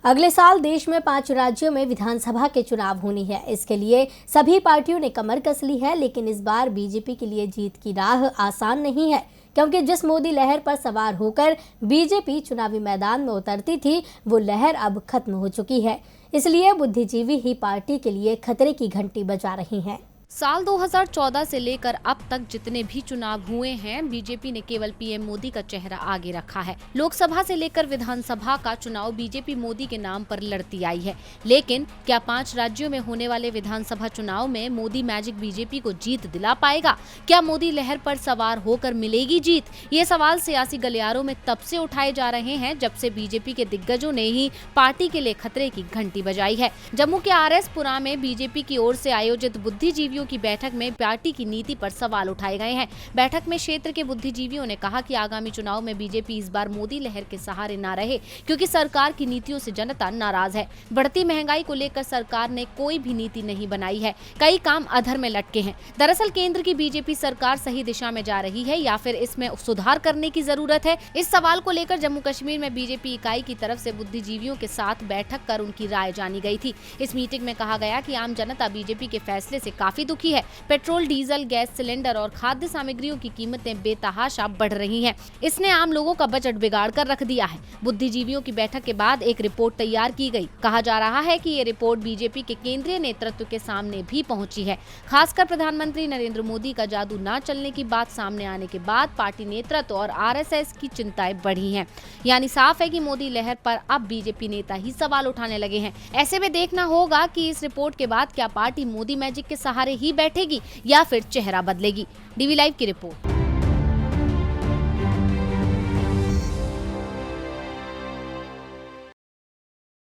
अगले साल देश में 5 राज्यों में विधानसभा के चुनाव होनी है। इसके लिए सभी पार्टियों ने कमर कस ली है, लेकिन इस बार बीजेपी के लिए जीत की राह आसान नहीं है, क्योंकि जिस मोदी लहर पर सवार होकर बीजेपी चुनावी मैदान में उतरती थी, वो लहर अब खत्म हो चुकी है। इसलिए बुद्धिजीवी ही पार्टी के लिए खतरे की घंटी बजा रही हैं। साल 2014 से लेकर अब तक जितने भी चुनाव हुए हैं, बीजेपी ने केवल पीएम मोदी का चेहरा आगे रखा है। लोकसभा से लेकर विधानसभा का चुनाव बीजेपी मोदी के नाम पर लड़ती आई है। लेकिन क्या 5 राज्यों में होने वाले विधानसभा चुनाव में मोदी मैजिक बीजेपी को जीत दिला पाएगा? क्या मोदी लहर पर सवार होकर मिलेगी जीत? ये सवाल सियासी गलियारों में तब से उठाए जा रहे हैं जब से बीजेपी के दिग्गजों ने ही पार्टी के लिए खतरे की घंटी बजाई है। जम्मू के RS-पुरा में बीजेपी की ओर से आयोजित बुद्धिजीवियों की बैठक में पार्टी की नीति पर सवाल उठाए गए हैं। बैठक में क्षेत्र के बुद्धिजीवियों ने कहा कि आगामी चुनाव में बीजेपी इस बार मोदी लहर के सहारे ना रहे, क्योंकि सरकार की नीतियों से जनता नाराज है। बढ़ती महंगाई को लेकर सरकार ने कोई भी नीति नहीं बनाई है। कई काम अधर में लटके हैं। दरअसल केंद्र की बीजेपी सरकार सही दिशा में जा रही है या फिर इसमें सुधार करने की जरूरत है? इस सवाल को लेकर जम्मू कश्मीर में बीजेपी इकाई की तरफ से बुद्धिजीवियों के साथ बैठक कर उनकी राय जानी गई थी। इस मीटिंग में कहा गया कि आम जनता बीजेपी के फैसले से काफी दुखी है। पेट्रोल, डीजल, गैस सिलेंडर और खाद्य सामग्रियों की कीमतें बेतहाशा बढ़ रही हैं। इसने आम लोगों का बजट बिगाड़ कर रख दिया है। बुद्धिजीवियों की बैठक के बाद एक रिपोर्ट तैयार की गई। कहा जा रहा है कि ये रिपोर्ट बीजेपी के केंद्रीय नेतृत्व के सामने भी पहुंची है। खासकर प्रधानमंत्री नरेंद्र मोदी का जादू न चलने की बात सामने आने के बाद पार्टी नेतृत्व और RSS की चिंताएं बढ़ी हैं। यानी साफ है कि मोदी लहर पर अब बीजेपी नेता ही सवाल उठाने लगे हैं। ऐसे में देखना होगा कि इस रिपोर्ट के बाद क्या पार्टी मोदी मैजिक के सहारे ही बैठेगी या फिर चेहरा बदलेगी। DV लाइव की रिपोर्ट।